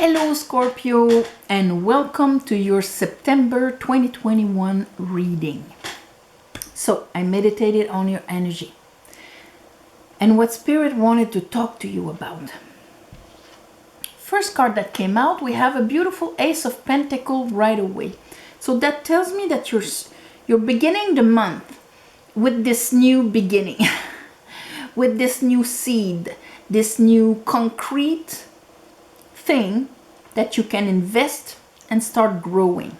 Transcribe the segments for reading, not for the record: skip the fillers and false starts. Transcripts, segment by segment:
Hello Scorpio, and welcome to your September 2021 reading. So I meditated on your energy and what Spirit wanted to talk to you about. First card that came out, we have a beautiful Ace of Pentacles right away. So that tells me that you're beginning the month with this new beginning, with this new seed, this new concrete thing that you can invest and start growing.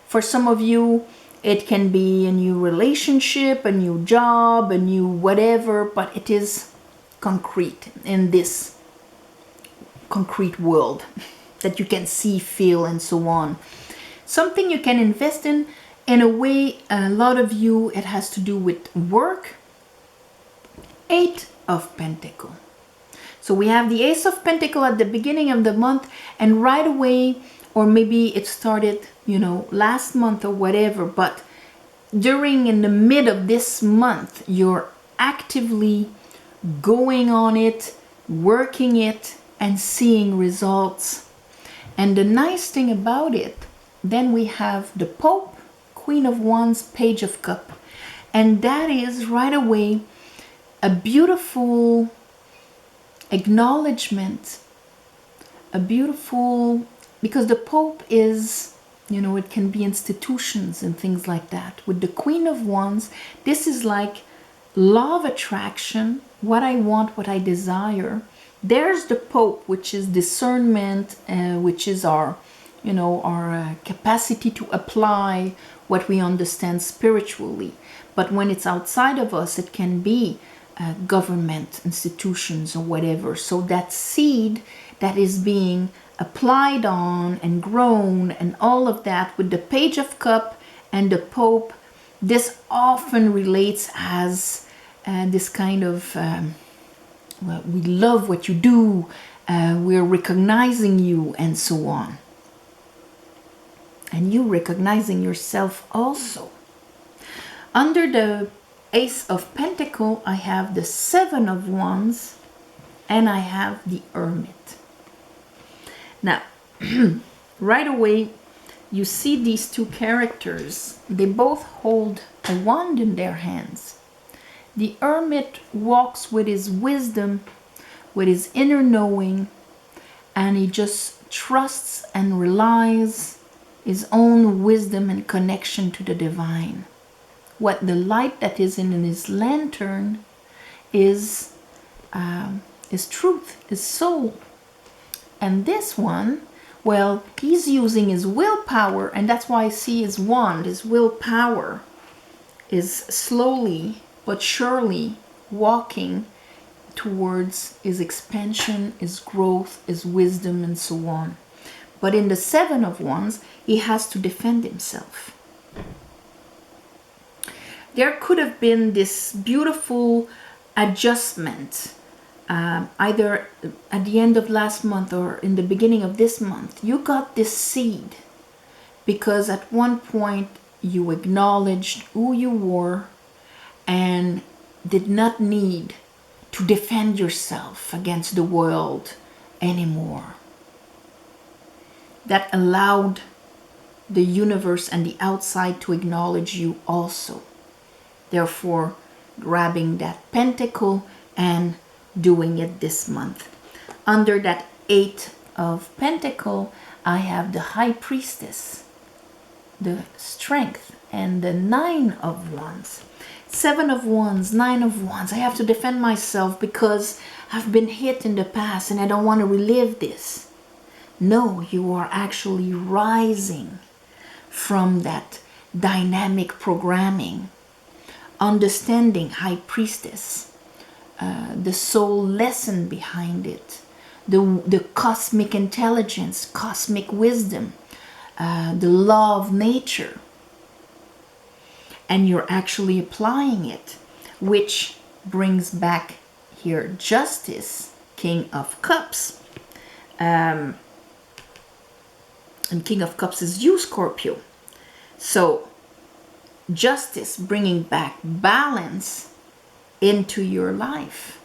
For some of you, it can be a new relationship, a new job, a new whatever, but it is concrete in this concrete world that you can see, feel, and so on. Something you can invest in a way, a lot of you, it has to do with work. Eight of Pentacles. So we have the Ace of Pentacles at the beginning of the month, and right away, or maybe it started, last month or whatever, but in the mid of this month, you're actively going on it, working it, and seeing results. And the nice thing about it, then we have the Pope, Queen of Wands, Page of Cups. And that is right away a beautiful acknowledgement, because the Pope is, it can be institutions and things like that. With the Queen of Wands, this is like law of attraction, what I want, what I desire. There's the Pope, which is discernment, which is our capacity to apply what we understand spiritually. But when it's outside of us, it can be government, institutions, or whatever. So that seed that is being applied on and grown and all of that, with the Page of Cups and the Pope, this often relates as this kind of, we love what you do, we're recognizing you, and so on. And you recognizing yourself also. Under the Ace of Pentacles, I have the Seven of Wands, and I have the Hermit. Now, right away, you see these two characters. They both hold a wand in their hands. The Hermit walks with his wisdom, with his inner knowing, and he just trusts and relies his own wisdom and connection to the divine. What the light that is in his lantern is truth, is soul. And this one, well, he's using his willpower, and that's why I see his wand, his willpower is slowly but surely walking towards his expansion, his growth, his wisdom, and so on. But in the Seven of Wands, he has to defend himself. There could have been this beautiful adjustment, either at the end of last month or in the beginning of this month. You got this seed because at one point you acknowledged who you were and did not need to defend yourself against the world anymore. That allowed the universe and the outside to acknowledge you also. Therefore, grabbing that pentacle and doing it this month. Under that Eight of Pentacles, I have the High Priestess, the Strength, and the Nine of Wands. Seven of Wands, Nine of Wands. I have to defend myself because I've been hit in the past and I don't want to relive this. No, you are actually rising from that dynamic programming. Understanding High Priestess, the soul lesson behind it, the cosmic intelligence, cosmic wisdom, the law of nature. And you're actually applying it, which brings back here Justice, King of Cups. And King of Cups is you, Scorpio. So Justice, bringing back balance into your life.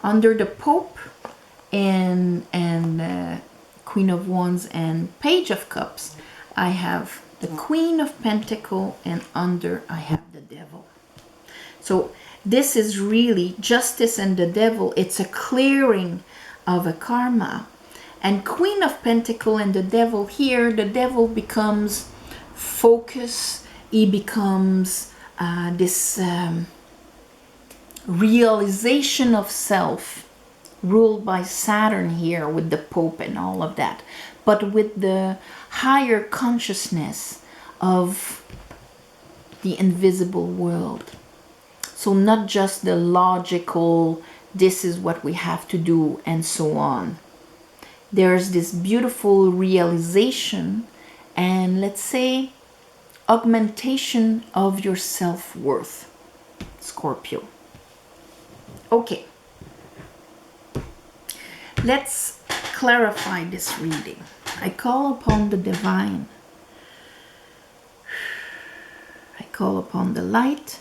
Under the Pope, and Queen of Wands and Page of Cups, I have the Queen of Pentacle, and under I have the Devil. So this is really Justice and the Devil. It's a clearing of a karma. And Queen of Pentacle and the Devil here, the Devil becomes focus. He becomes this realization of self, ruled by Saturn here with the Pope and all of that, but with the higher consciousness of the invisible world. So not just the logical, this is what we have to do and so on. There's this beautiful realization and, let's say, augmentation of your self-worth, Scorpio. Okay. Let's clarify this reading. I call upon the divine. I call upon the light.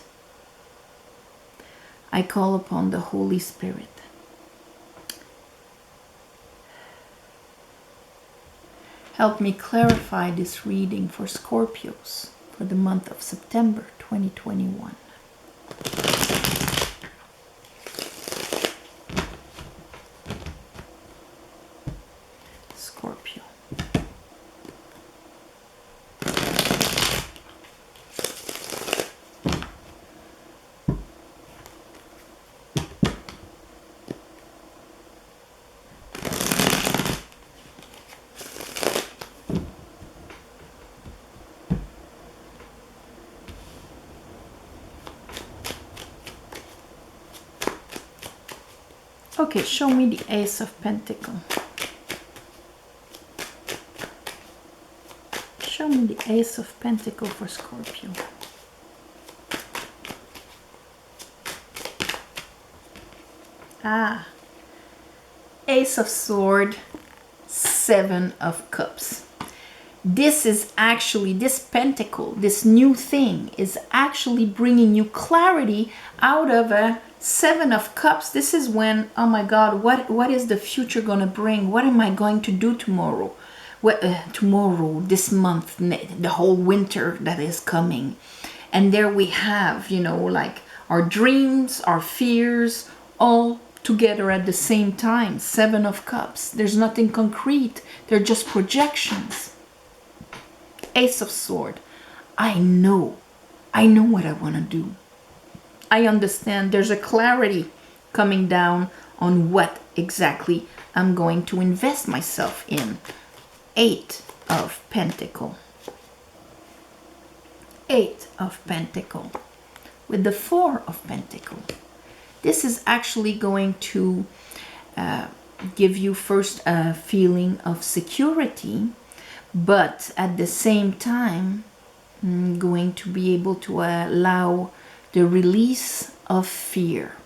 I call upon the Holy Spirit. Help me clarify this reading for Scorpios for the month of September 2021. Scorpio. Okay, show me the Ace of Pentacles. Show me the Ace of Pentacles for Scorpio. Ah, Ace of Swords, Seven of Cups. This is actually, this pentacle, this new thing is actually bringing you clarity out of a Seven of Cups. This is when, oh my God, what is the future going to bring? What am I going to do tomorrow? Tomorrow, this month, the whole winter that is coming. And there we have, you know, like our dreams, our fears, all together at the same time. Seven of Cups. There's nothing concrete. They're just projections. Ace of Swords. I know what I want to do. I understand there's a clarity coming down on what exactly I'm going to invest myself in. Eight of Pentacles. Eight of Pentacles. With the Four of Pentacles. This is actually going to give you first a feeling of security, but at the same time, going to be able to allow the release of fear.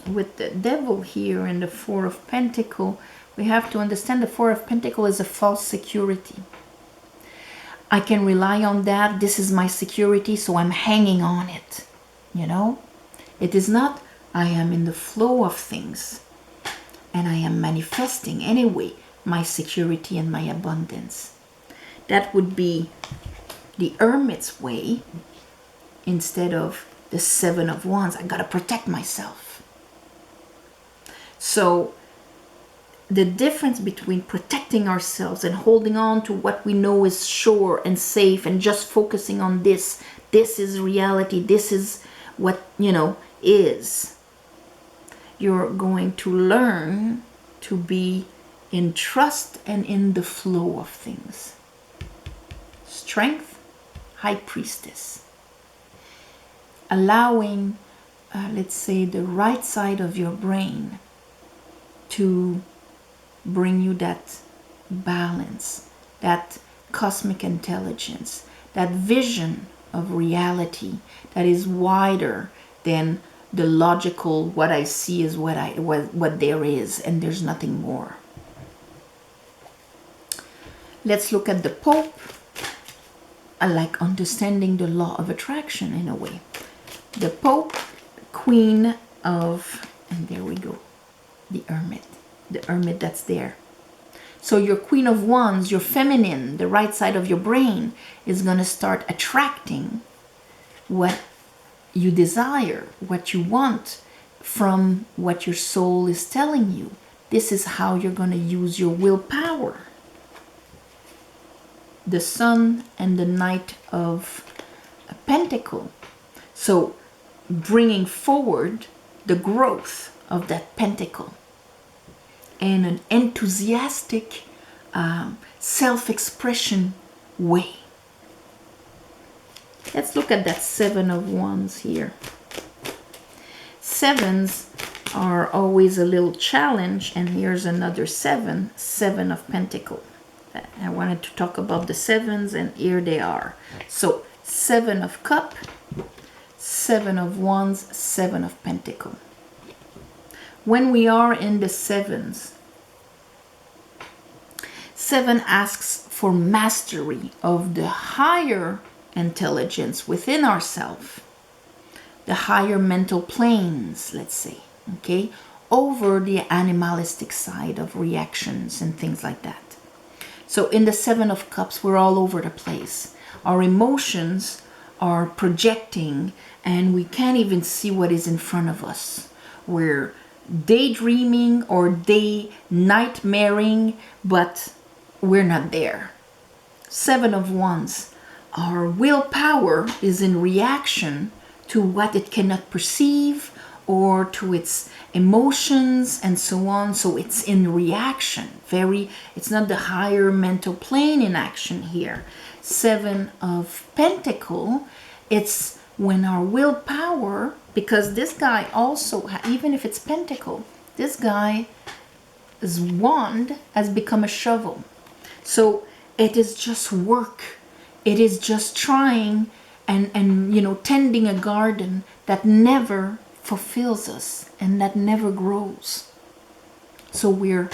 With the Devil here and the Four of Pentacles, we have to understand the Four of Pentacles is a false security. I can rely on that. This is my security, so I'm hanging on it. You know? It is not, I am in the flow of things and I am manifesting anyway my security and my abundance. That would be the Hermit's way instead of the Seven of Wands. I gotta protect myself. So the difference between protecting ourselves and holding on to what we know is sure and safe and just focusing on this is reality, this is what, you know, is. You're going to learn to be in trust and in the flow of things. Strength, High Priestess. Allowing, let's say, the right side of your brain to bring you that balance, that cosmic intelligence, that vision of reality that is wider than the logical, what I see is what there is, and there's nothing more. Let's look at the Pope. I like understanding the law of attraction in a way. The Pope, Queen of, and there we go, the Hermit. the Hermit that's there. So your Queen of Wands, your feminine, the right side of your brain, is going to start attracting what you desire, what you want from what your soul is telling you. This is how you're going to use your willpower. The Sun and the Knight of Pentacle. So bringing forward the growth of that pentacle in an enthusiastic self-expression way. Let's look at that Seven of Wands here. Sevens are always a little challenge, and here's another seven, Seven of Pentacle. I wanted to talk about the sevens, and here they are. So Seven of Cup, Seven of Wands, Seven of Pentacle. When we are in the sevens, seven asks for mastery of the higher intelligence within ourselves, the higher mental planes, let's say, okay, over the animalistic side of reactions and things like that. So in the Seven of Cups, we're all over the place. Our emotions are projecting, and we can't even see what is in front of us. We're daydreaming or nightmaring, but we're not there. Seven of Wands, our willpower is in reaction to what it cannot perceive or to its emotions and so on. So it's in reaction. It's not the higher mental plane in action here. Seven of Pentacle, it's when our willpower, because this guy also, even if it's Pentacle, this guy's wand has become a shovel. So it is just work. It is just trying and you know, tending a garden that never fulfills us and that never grows. So we're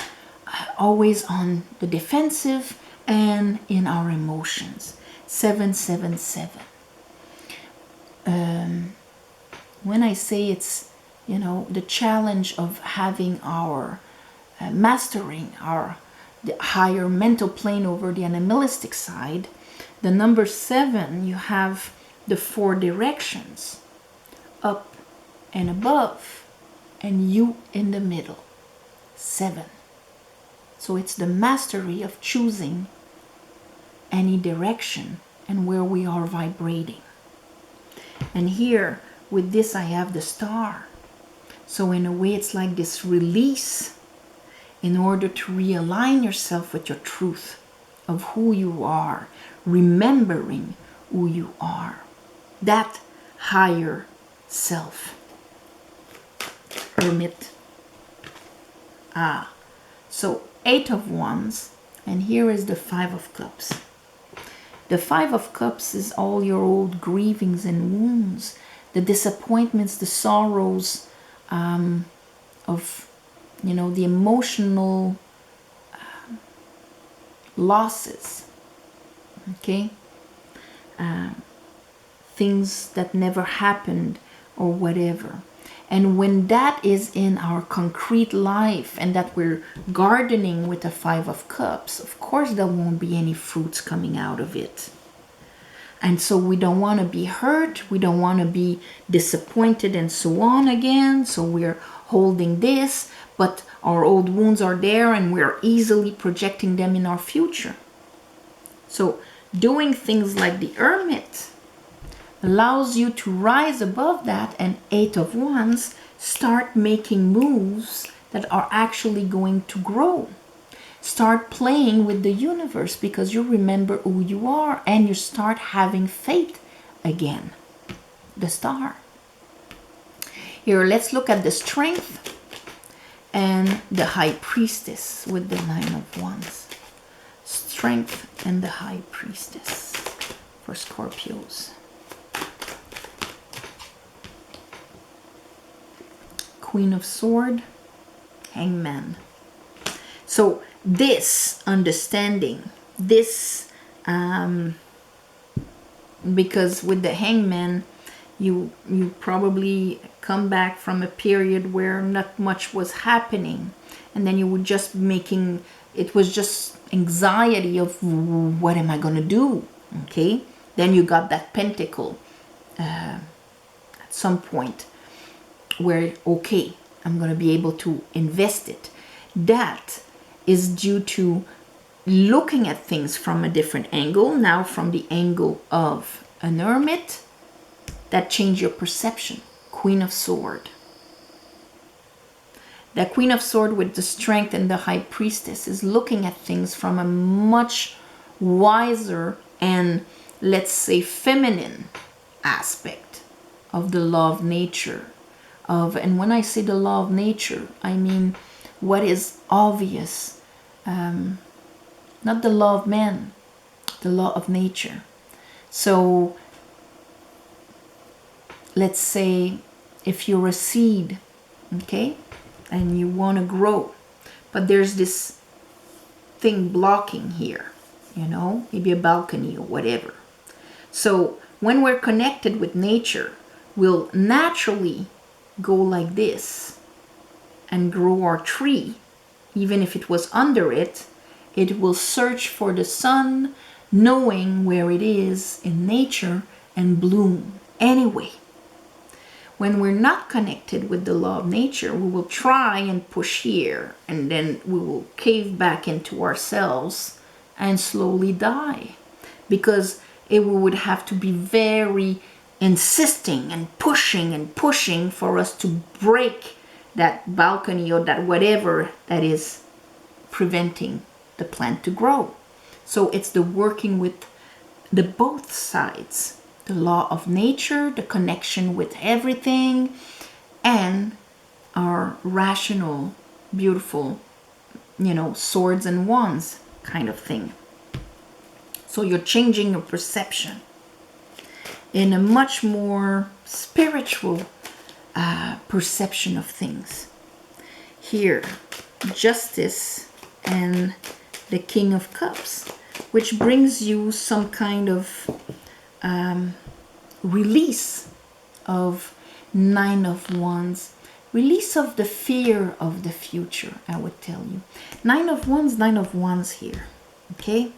always on the defensive and in our emotions. 777. When I say it's, you know, the challenge of having our mastering the higher mental plane over the animalistic side, the number 7, you have the 4 directions, up and above, and you in the middle. 7. So it's the mastery of choosing any direction and where we are vibrating. And here with this I have the star. So in a way it's like this release in order to realign yourself with your truth of who you are, remembering who you are, that higher self. Hermit. So 8 of Wands, and here is the 5 of Cups. The 5 of Cups is all your old grievings and wounds, the disappointments, the sorrows of, you know, the emotional losses, okay? Things that never happened or whatever. And when that is in our concrete life and that we're gardening with the 5 of Cups, of course there won't be any fruits coming out of it. And so we don't want to be hurt, we don't want to be disappointed and so on again. So we're holding this, but our old wounds are there and we're easily projecting them in our future. So doing things like the Hermit allows you to rise above that, and 8 of Wands, start making moves that are actually going to grow. Start playing with the universe because you remember who you are and you start having faith again. The Star. Here, let's look at the Strength and the High Priestess with the 9 of Wands. Strength and the High Priestess for Scorpios. Queen of Sword, Hangman. So this understanding, this because with the Hangman, You probably come back from a period where not much was happening, and then you were just making, it was just anxiety of what am I going to do, okay? Then you got that pentacle at some point where, okay, I'm going to be able to invest it. That is due to looking at things from a different angle, now from the angle of an hermit, that change your perception. Queen of Sword. That Queen of Sword with the strength and the High Priestess is looking at things from a much wiser and, let's say, feminine aspect of the law of nature. And when I say the law of nature, I mean what is obvious. Not the law of man, the law of nature. So let's say if you're a seed, okay, and you want to grow, but there's this thing blocking here, you know, maybe a balcony or whatever. So when we're connected with nature, we'll naturally go like this and grow our tree. Even if it was under it, it will search for the sun, knowing where it is in nature, and bloom anyway. When we're not connected with the law of nature, we will try and push here, and then we will cave back into ourselves and slowly die. Because we would have to be very insisting and pushing for us to break that balcony or that whatever that is preventing the plant to grow. So it's the working with the both sides. The law of nature, the connection with everything, and our rational, beautiful, you know, swords and wands kind of thing. So you're changing your perception in a much more spiritual perception of things. Here, Justice and the King of Cups, which brings you some kind of release of Nine of Wands, release of the fear of the future, I would tell you. Nine of Wands here, okay?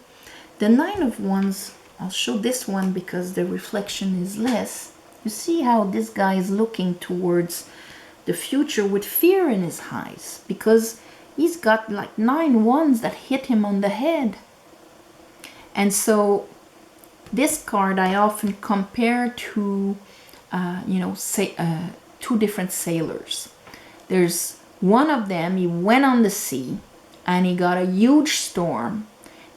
The Nine of Wands, I'll show this one because the reflection is less. You see how this guy is looking towards the future with fear in his eyes, because he's got like 9 wands that hit him on the head. And so this card I often compare to, two different sailors. There's one of them, he went on the sea and he got a huge storm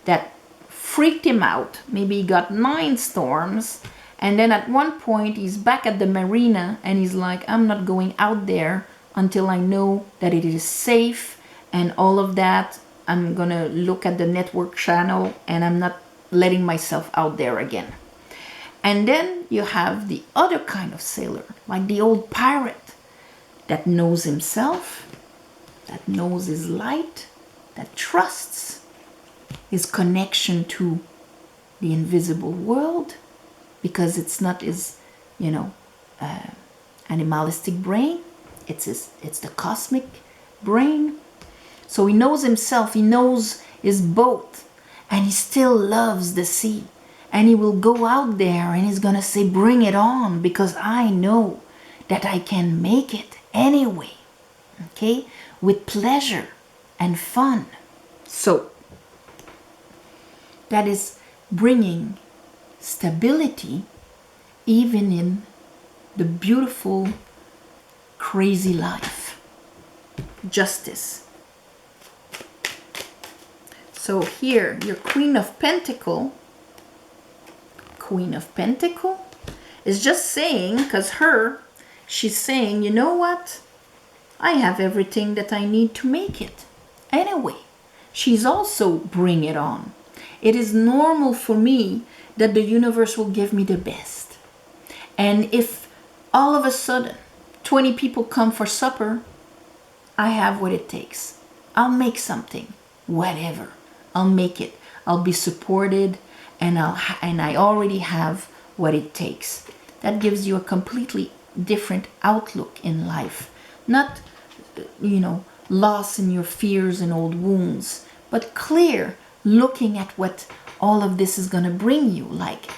that freaked him out. Maybe he got 9 storms. And then at one point he's back at the marina and he's like, I'm not going out there until I know that it is safe and all of that. I'm going to look at the network channel and I'm not letting myself out there again. And then you have the other kind of sailor, like the old pirate that knows himself, that knows his light, that trusts his connection to the invisible world, because it's not his, animalistic brain, it's the cosmic brain. So he knows himself, he knows his boat, and he still loves the sea. And he will go out there and he's gonna say, bring it on, because I know that I can make it anyway, okay, with pleasure and fun. So that is bringing stability even in the beautiful, crazy life. Justice. So here, your Queen of Pentacle is just saying, because she's saying, you know what? I have everything that I need to make it. Anyway, she's also bring it on. It is normal for me that the universe will give me the best. And if all of a sudden 20 people come for supper, I have what it takes. I'll make something, whatever. I'll make it. I'll be supported, and I already have what it takes. that gives you a completely different outlook in life. Not, lost in your fears and old wounds, but clear, looking at what all of this is going to bring you. Like,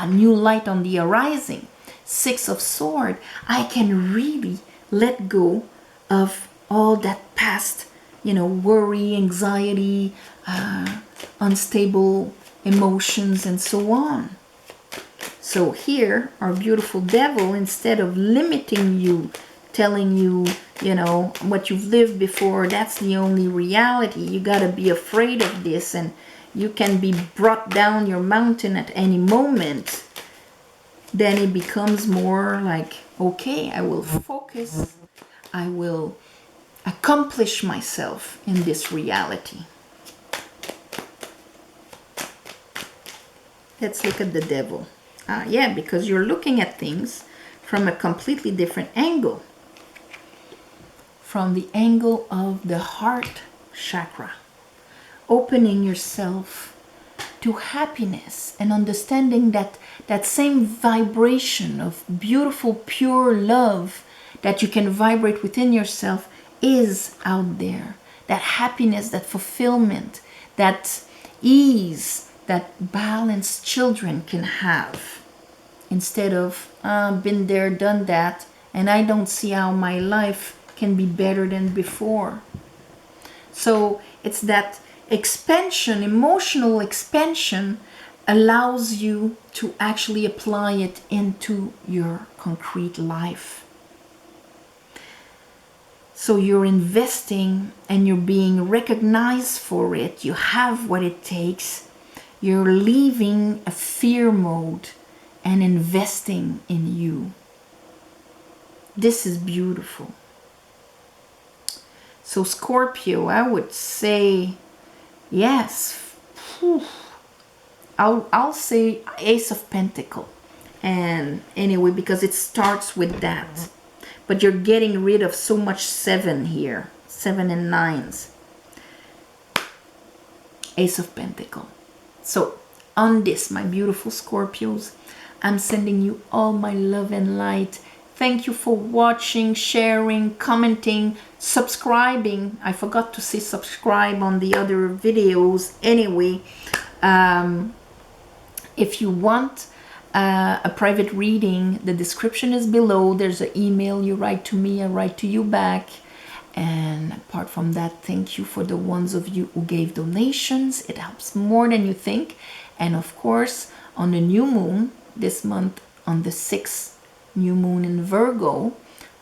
new light on the horizon. Six of Swords. I can really let go of all that past, worry, anxiety, unstable emotions, and so on. So here, our beautiful devil, instead of limiting you, telling you, what you've lived before, that's the only reality, you got to be afraid of this, and you can be brought down your mountain at any moment, then it becomes more like, okay, I will focus, I will accomplish myself in this reality. Let's look at the devil. Yeah, because you're looking at things from a completely different angle. From the angle of the heart chakra. Opening yourself to happiness and understanding that that same vibration of beautiful, pure love that you can vibrate within yourself is out there. That happiness, that fulfillment, that ease, that balance children can have. Instead of, been there, done that, and I don't see how my life can be better than before. So it's that expansion, emotional expansion, allows you to actually apply it into your concrete life. So you're investing and you're being recognized for it. You have what it takes. You're leaving a fear mode and investing in you. This is beautiful. So Scorpio, I would say, yes. I'll say Ace of Pentacle. And anyway, because it starts with that. But you're getting rid of so much 7 here. 7 and 9s. Ace of Pentacle. So on this, my beautiful Scorpios, I'm sending you all my love and light. Thank you for watching, sharing, commenting, subscribing. I forgot to say subscribe on the other videos. Anyway, if you want a private reading, the description is below. There's an email. You write to me, I write to you back. And apart from that, thank you for the ones of you who gave donations. It helps more than you think. And of course, on the new moon this month, on the 6th new moon in Virgo,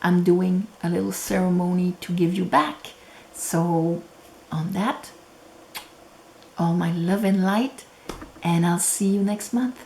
I'm doing a little ceremony to give you back. So on that, all my love and light, and I'll see you next month.